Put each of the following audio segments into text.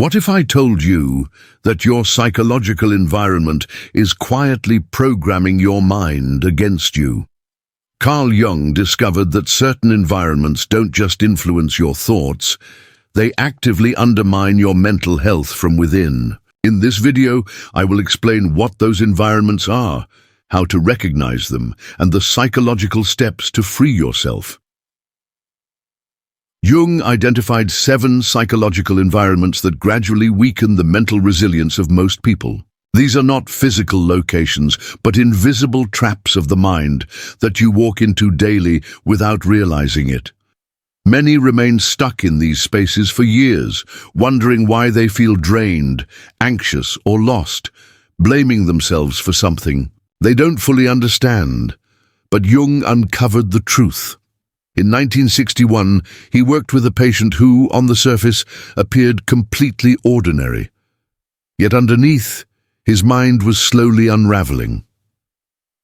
What if I told you that your psychological environment is quietly programming your mind against you? Carl Jung discovered that certain environments don't just influence your thoughts, they actively undermine your mental health from within. In this video, I will explain what those environments are, how to recognize them, and the psychological steps to free yourself. Jung identified 7 psychological environments that gradually weaken the mental resilience of most people. These are not physical locations, but invisible traps of the mind that you walk into daily without realizing it. Many remain stuck in these spaces for years, wondering why they feel drained, anxious, or lost, blaming themselves for something they don't fully understand. But Jung uncovered the truth. In 1961, he worked with a patient who, on the surface, appeared completely ordinary. Yet underneath, his mind was slowly unraveling.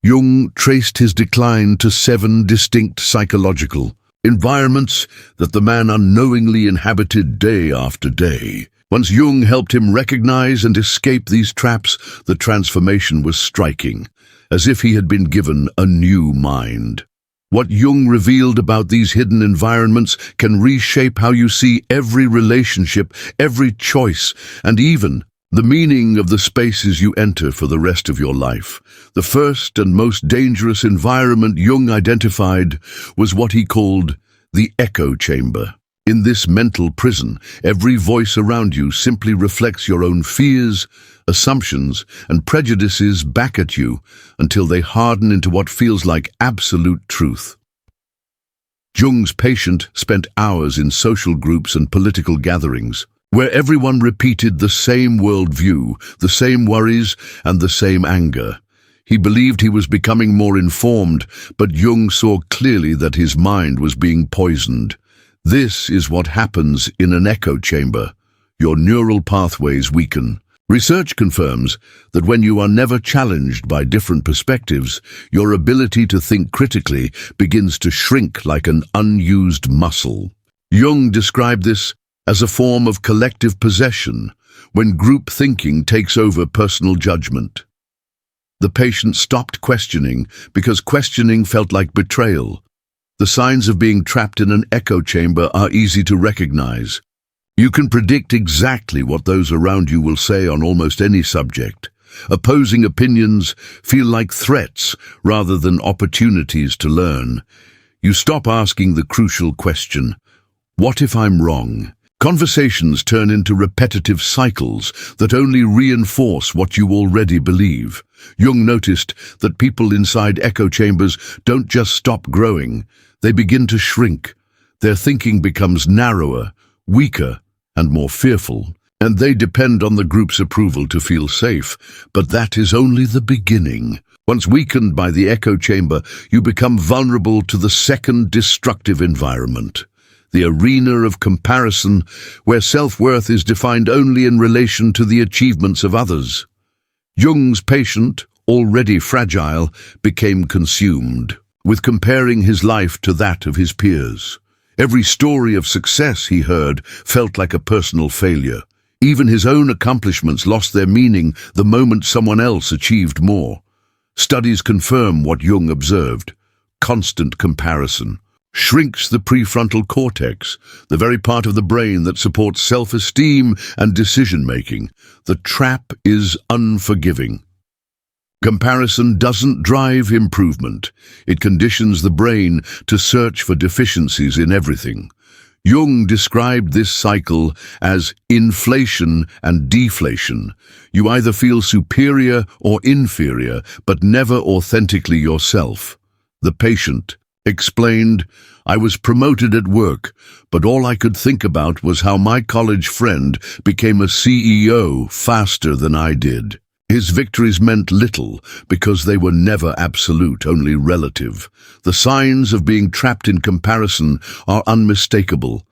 Jung traced his decline to 7 distinct psychological environments that the man unknowingly inhabited day after day. Once Jung helped him recognize and escape these traps, the transformation was striking, as if he had been given a new mind. What Jung revealed about these hidden environments can reshape how you see every relationship, every choice, and even the meaning of the spaces you enter for the rest of your life. The first and most dangerous environment Jung identified was what he called the echo chamber. In this mental prison, every voice around you simply reflects your own fears, assumptions, and prejudices back at you until they harden into what feels like absolute truth. Jung's patient spent hours in social groups and political gatherings, where everyone repeated the same worldview, the same worries, and the same anger. He believed he was becoming more informed, but Jung saw clearly that his mind was being poisoned. This is what happens in an echo chamber. Your neural pathways weaken. Research confirms that when you are never challenged by different perspectives, your ability to think critically begins to shrink like an unused muscle. Jung described this as a form of collective possession, when group thinking takes over personal judgment. The patient stopped questioning because questioning felt like betrayal. The signs of being trapped in an echo chamber are easy to recognize. You can predict exactly what those around you will say on almost any subject. Opposing opinions feel like threats rather than opportunities to learn. You stop asking the crucial question, what if I'm wrong? Conversations turn into repetitive cycles that only reinforce what you already believe. Jung noticed that people inside echo chambers don't just stop growing, they begin to shrink. Their thinking becomes narrower, weaker, and more fearful, and they depend on the group's approval to feel safe. But that is only the beginning. Once weakened by the echo chamber, you become vulnerable to the second destructive environment, the arena of comparison, where self-worth is defined only in relation to the achievements of others. Jung's patient, already fragile, became consumed with comparing his life to that of his peers. Every story of success he heard felt like a personal failure. Even his own accomplishments lost their meaning the moment someone else achieved more. Studies confirm what Jung observed. Constant comparison shrinks the prefrontal cortex, the very part of the brain that supports self-esteem and decision-making. The trap is unforgiving. Comparison doesn't drive improvement. It conditions the brain to search for deficiencies in everything. Jung described this cycle as inflation and deflation. You either feel superior or inferior, but never authentically yourself. The patient explained, I was promoted at work, but all I could think about was how my college friend became a CEO faster than I did. His victories meant little because they were never absolute, only relative. The signs of being trapped in comparison are unmistakable.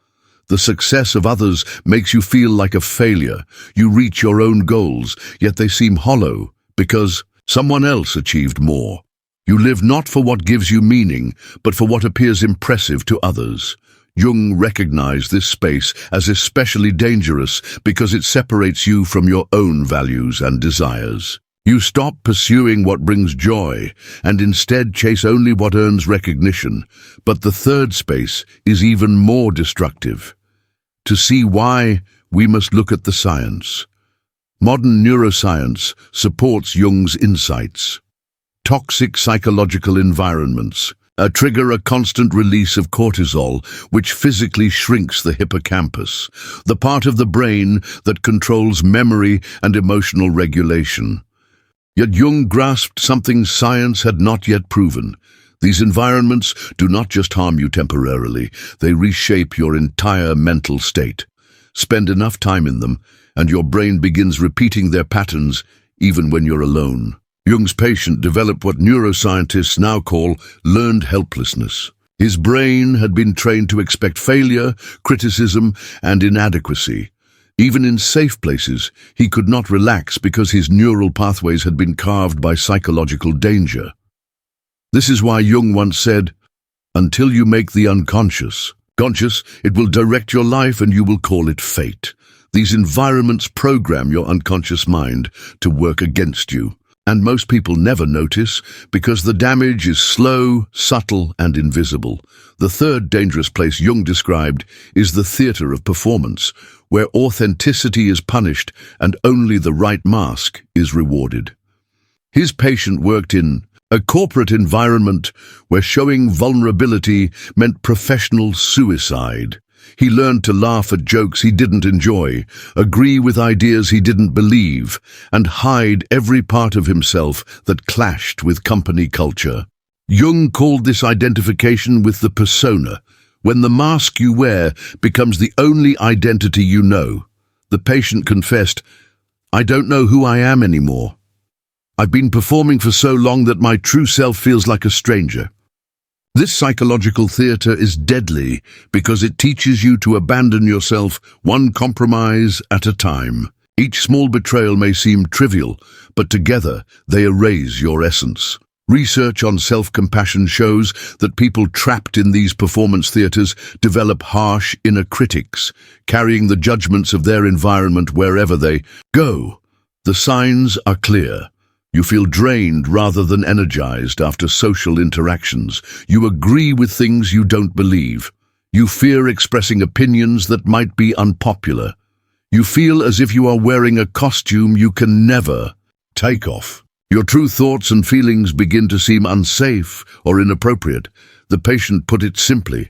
The success of others makes you feel like a failure. You reach your own goals, yet they seem hollow because someone else achieved more. You live not for what gives you meaning, but for what appears impressive to others. Jung recognized this space as especially dangerous because it separates you from your own values and desires. You stop pursuing what brings joy and instead chase only what earns recognition. But the third space is even more destructive. To see why, we must look at the science. Modern neuroscience supports Jung's insights. Toxic psychological environments trigger a constant release of cortisol, which physically shrinks the hippocampus, the part of the brain that controls memory and emotional regulation. Yet Jung grasped something science had not yet proven. These environments do not just harm you temporarily, they reshape your entire mental state. Spend enough time in them, and your brain begins repeating their patterns even when you're alone. Jung's patient developed what neuroscientists now call learned helplessness. His brain had been trained to expect failure, criticism, and inadequacy. Even in safe places, he could not relax because his neural pathways had been carved by psychological danger. This is why Jung once said, "Until you make the unconscious conscious, it will direct your life and you will call it fate." These environments program your unconscious mind to work against you. And most people never notice because the damage is slow, subtle, and invisible. The third dangerous place Jung described is the theater of performance, where authenticity is punished and only the right mask is rewarded. His patient worked in a corporate environment where showing vulnerability meant professional suicide. He learned to laugh at jokes he didn't enjoy, agree with ideas he didn't believe, and hide every part of himself that clashed with company culture. Jung called this identification with the persona, when the mask you wear becomes the only identity you know. The patient confessed, "I don't know who I am anymore. I've been performing for so long that my true self feels like a stranger." This psychological theater is deadly because it teaches you to abandon yourself one compromise at a time. Each small betrayal may seem trivial, but together they erase your essence. Research on self-compassion shows that people trapped in these performance theaters develop harsh inner critics, carrying the judgments of their environment wherever they go. The signs are clear. You feel drained rather than energized after social interactions. You agree with things you don't believe. You fear expressing opinions that might be unpopular. You feel as if you are wearing a costume you can never take off. Your true thoughts and feelings begin to seem unsafe or inappropriate. The patient put it simply,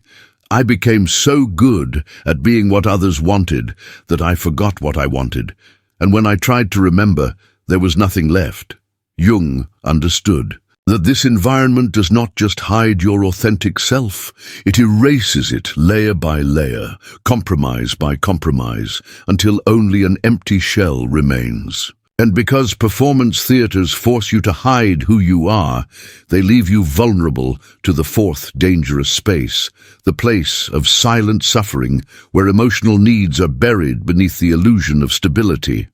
"I became so good at being what others wanted that I forgot what I wanted. And when I tried to remember, there was nothing left." Jung understood that this environment does not just hide your authentic self, it erases it layer by layer, compromise by compromise, until only an empty shell remains. And because performance theaters force you to hide who you are, they leave you vulnerable to the fourth dangerous space, the place of silent suffering, where emotional needs are buried beneath the illusion of stability.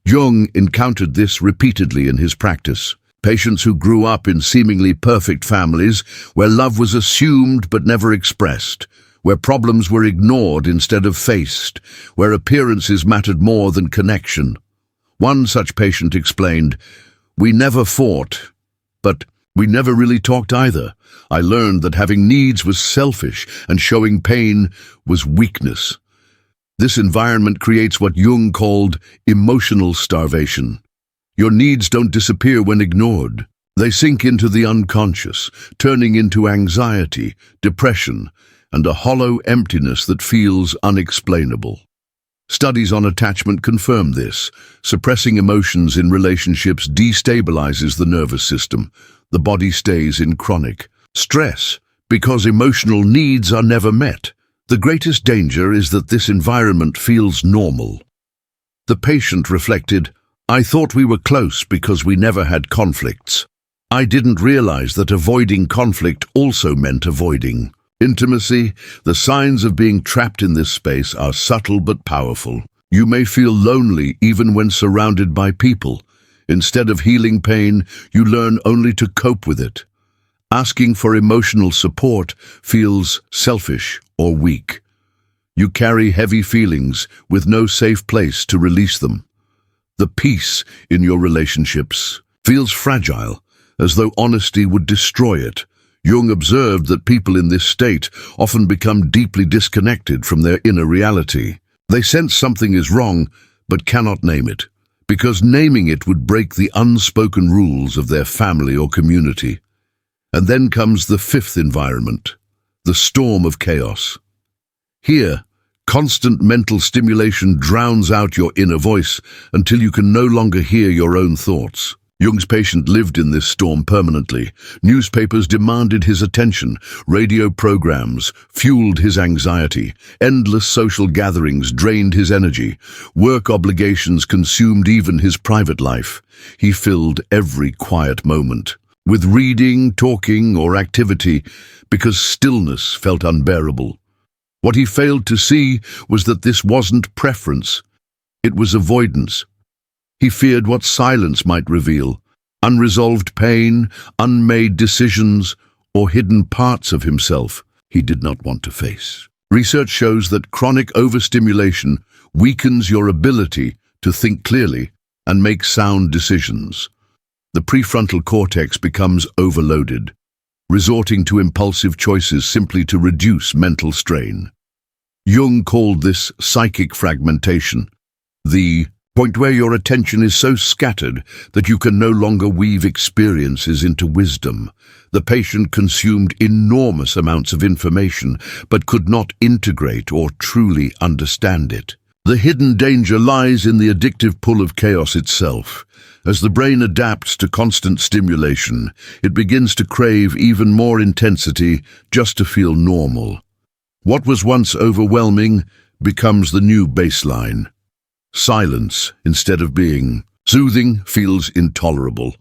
Jung encountered this repeatedly in his practice. Patients who grew up in seemingly perfect families, where love was assumed but never expressed, where problems were ignored instead of faced, where appearances mattered more than connection. One such patient explained, "We never fought, but we never really talked either. I learned that having needs was selfish and showing pain was weakness." This environment creates what Jung called emotional starvation. Your needs don't disappear when ignored. They sink into the unconscious, turning into anxiety, depression, and a hollow emptiness that feels unexplainable. Studies on attachment confirm this. Suppressing emotions in relationships destabilizes the nervous system. The body stays in chronic stress because emotional needs are never met. The greatest danger is that this environment feels normal. The patient reflected, "I thought we were close because we never had conflicts. I didn't realize that avoiding conflict also meant avoiding intimacy." The signs of being trapped in this space are subtle but powerful. You may feel lonely even when surrounded by people. Instead of healing pain, you learn only to cope with it. Asking for emotional support feels selfish or weak. You carry heavy feelings with no safe place to release them. The peace in your relationships feels fragile, as though honesty would destroy it. Jung observed that people in this state often become deeply disconnected from their inner reality. They sense something is wrong, but cannot name it, because naming it would break the unspoken rules of their family or community. And then comes the fifth environment, the storm of chaos. Here, constant mental stimulation drowns out your inner voice until you can no longer hear your own thoughts. Jung's patient lived in this storm permanently. Newspapers demanded his attention, radio programs fueled his anxiety, endless social gatherings drained his energy, work obligations consumed even his private life. He filled every quiet moment with reading, talking, or activity because stillness felt unbearable. What he failed to see was that this wasn't preference, it was avoidance. He feared what silence might reveal, unresolved pain, unmade decisions, or hidden parts of himself he did not want to face. Research shows that chronic overstimulation weakens your ability to think clearly and make sound decisions. The prefrontal cortex becomes overloaded, resorting to impulsive choices simply to reduce mental strain. Jung called this psychic fragmentation, the point where your attention is so scattered that you can no longer weave experiences into wisdom. The patient consumed enormous amounts of information, but could not integrate or truly understand it. The hidden danger lies in the addictive pull of chaos itself. As the brain adapts to constant stimulation, it begins to crave even more intensity just to feel normal. What was once overwhelming becomes the new baseline. Silence, instead of being soothing, feels intolerable.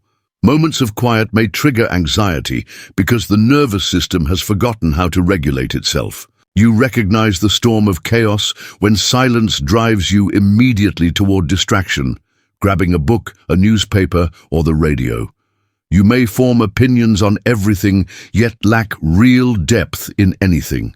Moments of quiet may trigger anxiety because the nervous system has forgotten how to regulate itself. You recognize the storm of chaos when silence drives you immediately toward distraction, grabbing a book, a newspaper, or the radio. You may form opinions on everything, yet lack real depth in anything.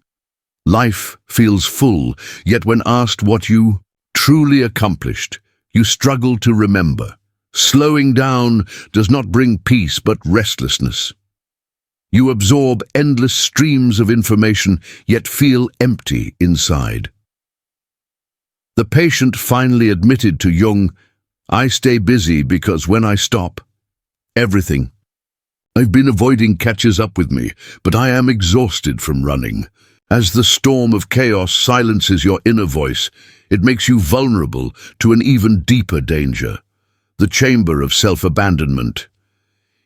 Life feels full, yet when asked what you truly accomplished, you struggle to remember. Slowing down does not bring peace but restlessness. You absorb endless streams of information, yet feel empty inside. The patient finally admitted to Jung, "I stay busy because when I stop, everything I've been avoiding catches up with me, but I am exhausted from running." As the storm of chaos silences your inner voice, it makes you vulnerable to an even deeper danger, the chamber of self-abandonment.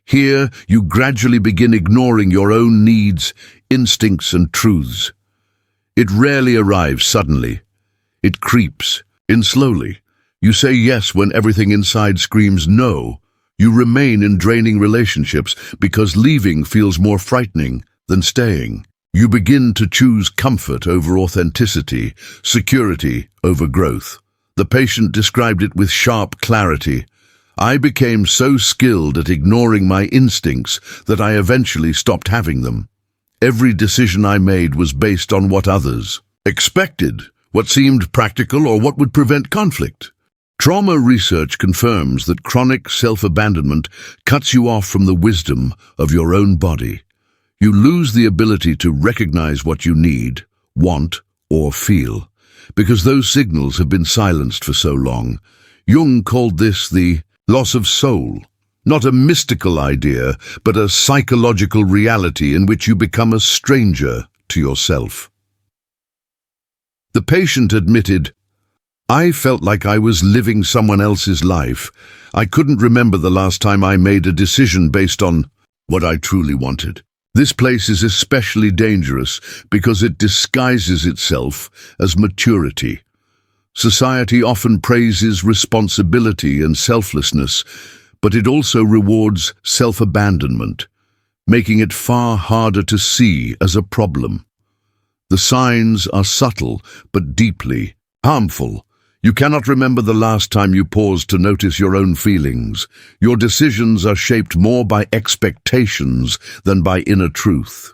Here, you gradually begin ignoring your own needs, instincts, and truths. It rarely arrives suddenly. It creeps in slowly. You say yes when everything inside screams no. You remain in draining relationships because leaving feels more frightening than staying. You begin to choose comfort over authenticity, security over growth. The patient described it with sharp clarity. "I became so skilled at ignoring my instincts that I eventually stopped having them. Every decision I made was based on what others expected, what seemed practical, or what would prevent conflict." Trauma research confirms that chronic self-abandonment cuts you off from the wisdom of your own body. You lose the ability to recognize what you need, want, or feel, because those signals have been silenced for so long. Jung called this the loss of soul, not a mystical idea, but a psychological reality in which you become a stranger to yourself. The patient admitted, "I felt like I was living someone else's life. I couldn't remember the last time I made a decision based on what I truly wanted." This place is especially dangerous because it disguises itself as maturity. Society often praises responsibility and selflessness, but it also rewards self-abandonment, making it far harder to see as a problem. The signs are subtle but deeply harmful. You cannot remember the last time you paused to notice your own feelings. Your decisions are shaped more by expectations than by inner truth.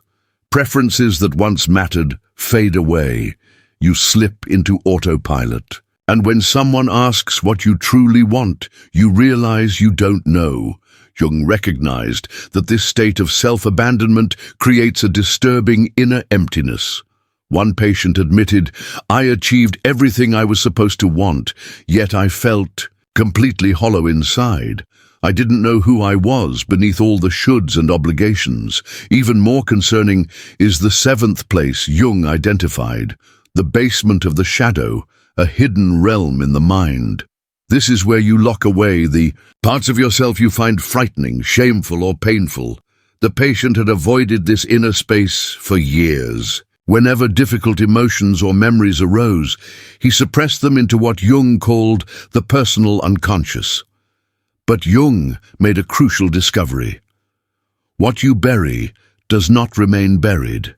Preferences that once mattered fade away. You slip into autopilot. And when someone asks what you truly want, you realize you don't know. Jung recognized that this state of self-abandonment creates a disturbing inner emptiness. One patient admitted, "I achieved everything I was supposed to want, yet I felt completely hollow inside. I didn't know who I was beneath all the shoulds and obligations." Even more concerning is the seventh place Jung identified, the basement of the shadow, a hidden realm in the mind. This is where you lock away the parts of yourself you find frightening, shameful, or painful. The patient had avoided this inner space for years. Whenever difficult emotions or memories arose, he suppressed them into what Jung called the personal unconscious. But Jung made a crucial discovery. What you bury does not remain buried.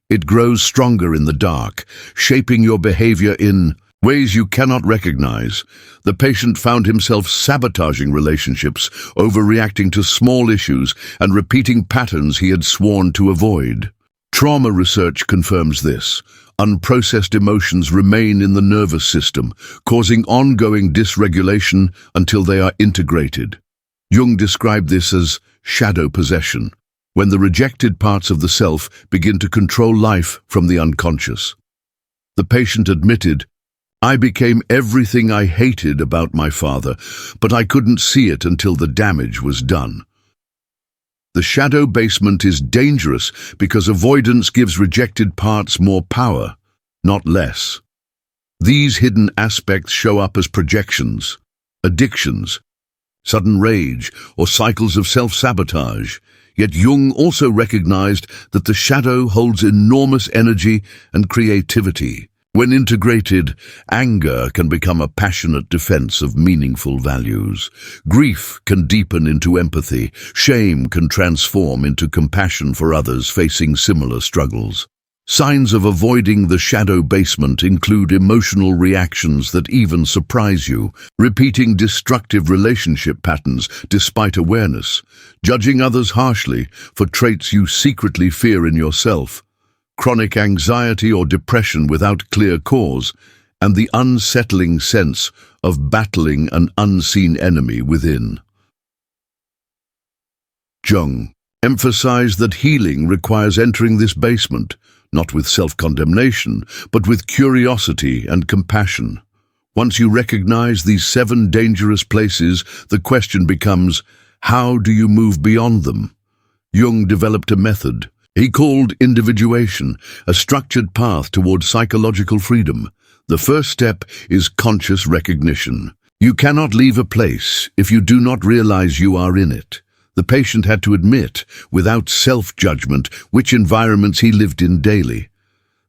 It grows stronger in the dark, shaping your behavior in ways you cannot recognize. The patient found himself sabotaging relationships, overreacting to small issues, and repeating patterns he had sworn to avoid. Trauma research confirms this. Unprocessed emotions remain in the nervous system, causing ongoing dysregulation until they are integrated. Jung described this as shadow possession, when the rejected parts of the self begin to control life from the unconscious. The patient admitted, "I became everything I hated about my father, but I couldn't see it until the damage was done." The shadow basement is dangerous because avoidance gives rejected parts more power, not less. These hidden aspects show up as projections, addictions, sudden rage, or cycles of self-sabotage. Yet Jung also recognized that the shadow holds enormous energy and creativity. When integrated, anger can become a passionate defense of meaningful values. Grief can deepen into empathy. Shame can transform into compassion for others facing similar struggles. Signs of avoiding the shadow basement include emotional reactions that even surprise you, repeating destructive relationship patterns despite awareness, judging others harshly for traits you secretly fear in yourself, chronic anxiety or depression without clear cause, and the unsettling sense of battling an unseen enemy within. Jung emphasized that healing requires entering this basement, not with self-condemnation, but with curiosity and compassion. Once you recognize these 7 dangerous places, the question becomes, how do you move beyond them? Jung developed a method he called individuation, a structured path toward psychological freedom. The first step is conscious recognition. You cannot leave a place if you do not realize you are in it. The patient had to admit, without self-judgment, which environments he lived in daily.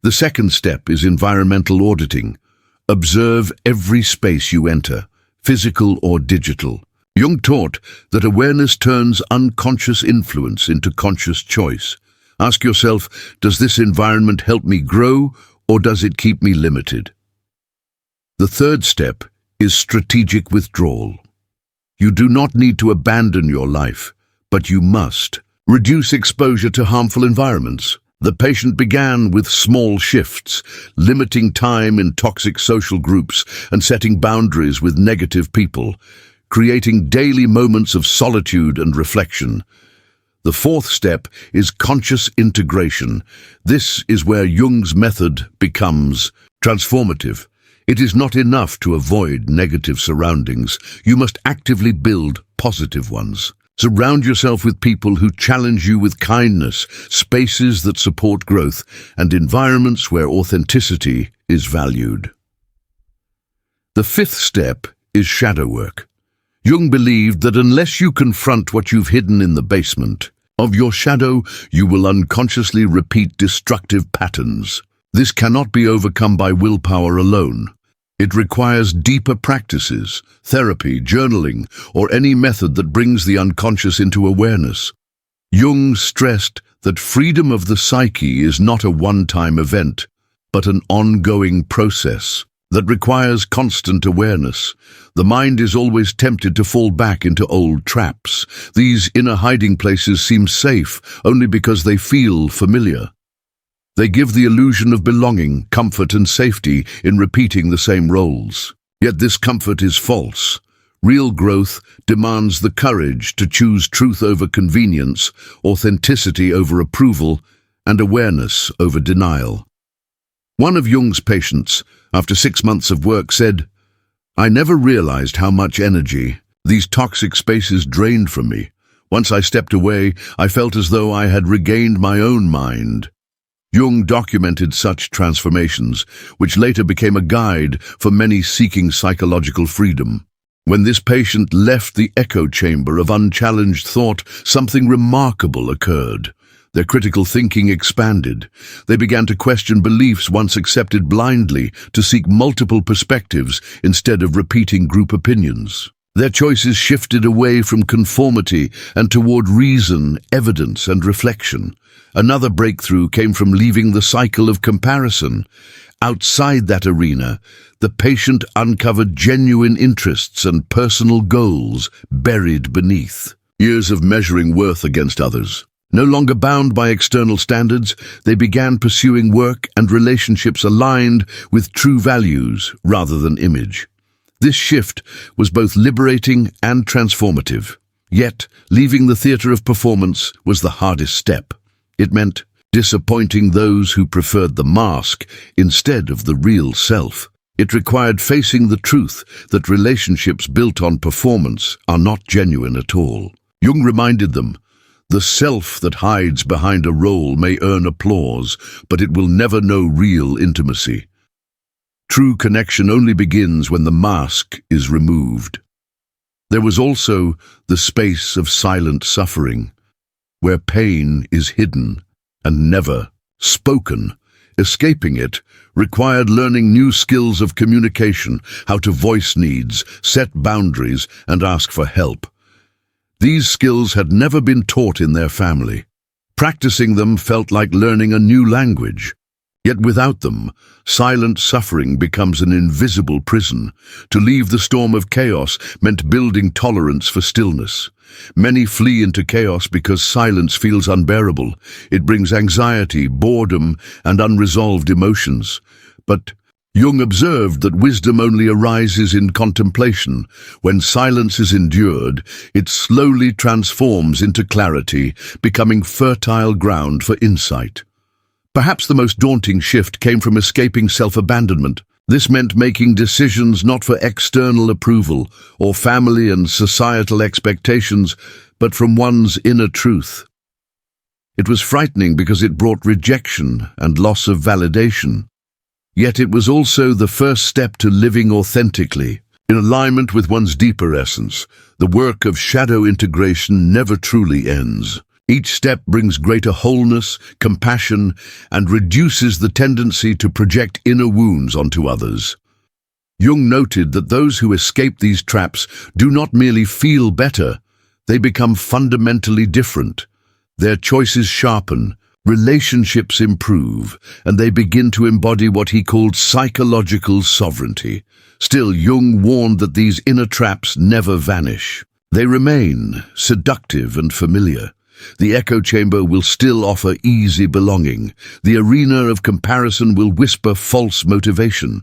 The second step is environmental auditing. Observe every space you enter, physical or digital. Jung taught that awareness turns unconscious influence into conscious choice. Ask yourself, does this environment help me grow, or does it keep me limited? The third step is strategic withdrawal. You do not need to abandon your life, but you must reduce exposure to harmful environments. The patient began with small shifts, limiting time in toxic social groups and setting boundaries with negative people, creating daily moments of solitude and reflection. The fourth step is conscious integration. This is where Jung's method becomes transformative. It is not enough to avoid negative surroundings. You must actively build positive ones. Surround yourself with people who challenge you with kindness, spaces that support growth, and environments where authenticity is valued. The fifth step is shadow work. Jung believed that unless you confront what you've hidden in the basement of your shadow, you will unconsciously repeat destructive patterns. This cannot be overcome by willpower alone. It requires deeper practices, therapy, journaling, or any method that brings the unconscious into awareness. Jung stressed that freedom of the psyche is not a one-time event, but an ongoing process. that requires constant awareness. The mind is always tempted to fall back into old traps. These inner hiding places seem safe only because they feel familiar. They give the illusion of belonging, comfort and safety in repeating the same roles. Yet this comfort is false. Real growth demands the courage to choose truth over convenience, authenticity over approval, and awareness over denial. One of Jung's patients, after 6 months of work, said, "I never realized how much energy these toxic spaces drained from me. Once I stepped away, I felt as though I had regained my own mind." Jung documented such transformations, which later became a guide for many seeking psychological freedom. When this patient left the echo chamber of unchallenged thought, something remarkable occurred. Their critical thinking expanded. They began to question beliefs once accepted blindly, to seek multiple perspectives instead of repeating group opinions. Their choices shifted away from conformity and toward reason, evidence, and reflection. Another breakthrough came from leaving the cycle of comparison. Outside that arena, the patient uncovered genuine interests and personal goals buried beneath years of measuring worth against others. No longer bound by external standards, they began pursuing work and relationships aligned with true values rather than image. This shift was both liberating and transformative. Yet, leaving the theater of performance was the hardest step. It meant disappointing those who preferred the mask instead of the real self. It required facing the truth that relationships built on performance are not genuine at all. Jung reminded them, "The self that hides behind a role may earn applause, but it will never know real intimacy. True connection only begins when the mask is removed." There was also the space of silent suffering, where pain is hidden and never spoken. Escaping it required learning new skills of communication, how to voice needs, set boundaries, and ask for help. These skills had never been taught in their family. Practicing them felt like learning a new language. Yet without them, silent suffering becomes an invisible prison. To leave the storm of chaos meant building tolerance for stillness. Many flee into chaos because silence feels unbearable. It brings anxiety, boredom, and unresolved emotions. But Jung observed that wisdom only arises in contemplation. When silence is endured, it slowly transforms into clarity, becoming fertile ground for insight. Perhaps the most daunting shift came from escaping self-abandonment. This meant making decisions not for external approval or family and societal expectations, but from one's inner truth. It was frightening because it brought rejection and loss of validation. Yet it was also the first step to living authentically, in alignment with one's deeper essence. The work of shadow integration never truly ends. Each step brings greater wholeness, compassion, and reduces the tendency to project inner wounds onto others. Jung noted that those who escape these traps do not merely feel better, they become fundamentally different. Their choices sharpen, relationships improve, and they begin to embody what he called psychological sovereignty. Still, Jung warned that these inner traps never vanish. They remain seductive and familiar. The echo chamber will still offer easy belonging. The arena of comparison will whisper false motivation.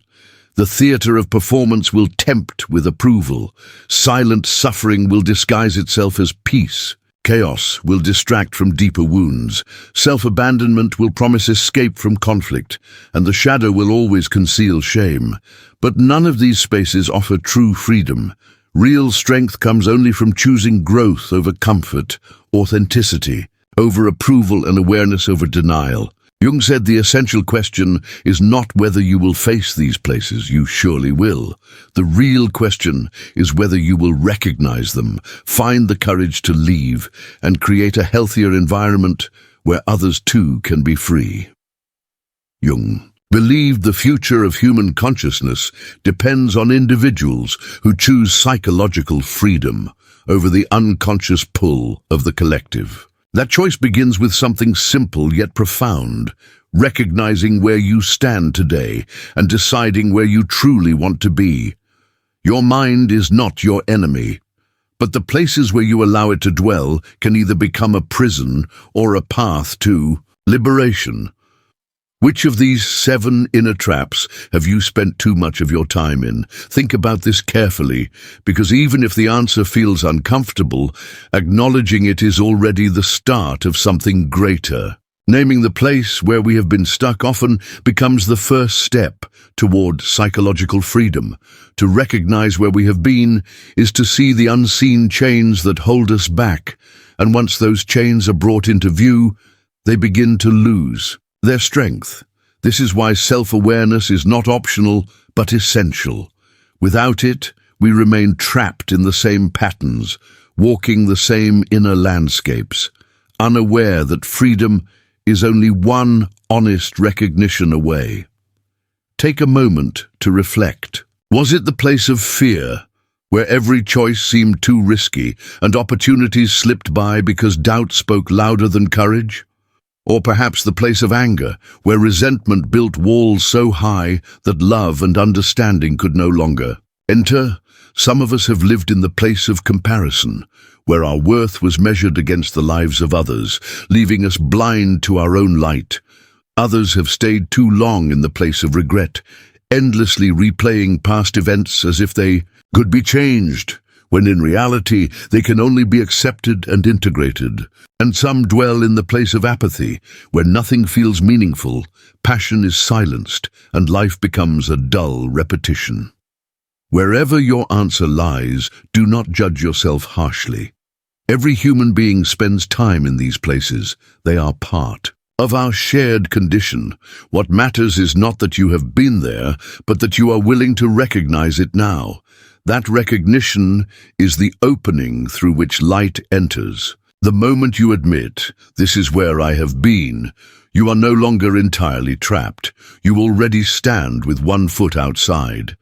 The theater of performance will tempt with approval. Silent suffering will disguise itself as peace. Chaos will distract from deeper wounds. Self-abandonment will promise escape from conflict, and the shadow will always conceal shame. But none of these spaces offer true freedom. Real strength comes only from choosing growth over comfort, authenticity over approval, and awareness over denial. Jung said the essential question is not whether you will face these places, you surely will. The real question is whether you will recognize them, find the courage to leave, and create a healthier environment where others too can be free. Jung believed the future of human consciousness depends on individuals who choose psychological freedom over the unconscious pull of the collective. That choice begins with something simple yet profound, recognizing where you stand today and deciding where you truly want to be. Your mind is not your enemy, but the places where you allow it to dwell can either become a prison or a path to liberation. Which of these 7 inner traps have you spent too much of your time in? Think about this carefully, because even if the answer feels uncomfortable, acknowledging it is already the start of something greater. Naming the place where we have been stuck often becomes the first step toward psychological freedom. To recognize where we have been is to see the unseen chains that hold us back, and once those chains are brought into view, they begin to lose their strength. This is why self-awareness is not optional, but essential. Without it, we remain trapped in the same patterns, walking the same inner landscapes, unaware that freedom is only one honest recognition away. Take a moment to reflect. Was it the place of fear, where every choice seemed too risky and opportunities slipped by because doubt spoke louder than courage? Or perhaps the place of anger, where resentment built walls so high that love and understanding could no longer enter? Some of us have lived in the place of comparison, where our worth was measured against the lives of others, leaving us blind to our own light. Others have stayed too long in the place of regret, endlessly replaying past events as if they could be changed, when in reality they can only be accepted and integrated. And some dwell in the place of apathy, where nothing feels meaningful, passion is silenced, and life becomes a dull repetition. Wherever your answer lies, do not judge yourself harshly. Every human being spends time in these places. They are part of our shared condition. What matters is not that you have been there, but that you are willing to recognize it now. That recognition is the opening through which light enters. The moment you admit, "This is where I have been," you are no longer entirely trapped. You already stand with one foot outside.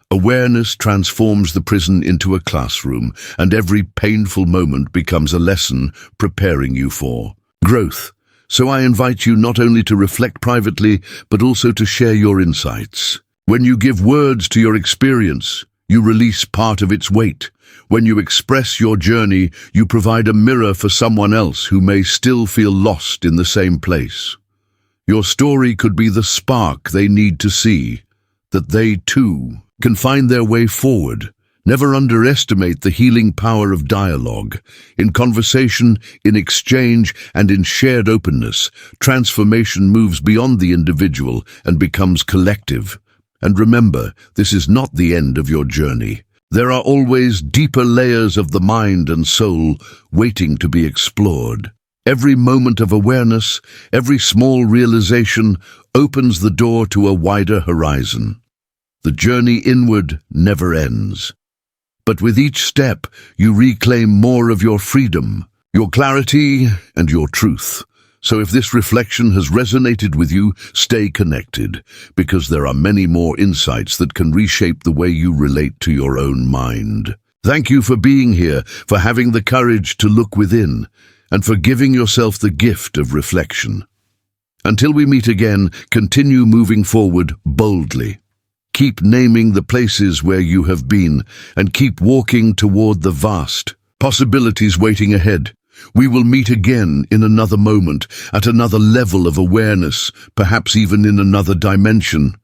Awareness transforms the prison into a classroom, and every painful moment becomes a lesson preparing you for growth. So I invite you not only to reflect privately, but also to share your insights. When you give words to your experience, you release part of its weight. When you express your journey, you provide a mirror for someone else who may still feel lost in the same place. Your story could be the spark they need to see, that they too can find their way forward. Never underestimate the healing power of dialogue. In conversation, in exchange, and in shared openness, transformation moves beyond the individual and becomes collective. And remember, this is not the end of your journey. There are always deeper layers of the mind and soul waiting to be explored. Every moment of awareness, every small realization opens the door to a wider horizon. The journey inward never ends. But with each step, you reclaim more of your freedom, your clarity, and your truth. So if this reflection has resonated with you, stay connected, because there are many more insights that can reshape the way you relate to your own mind. Thank you for being here, for having the courage to look within, and for giving yourself the gift of reflection. Until we meet again, continue moving forward boldly. Keep naming the places where you have been, and keep walking toward the vast possibilities waiting ahead. We will meet again in another moment, at another level of awareness, perhaps even in another dimension.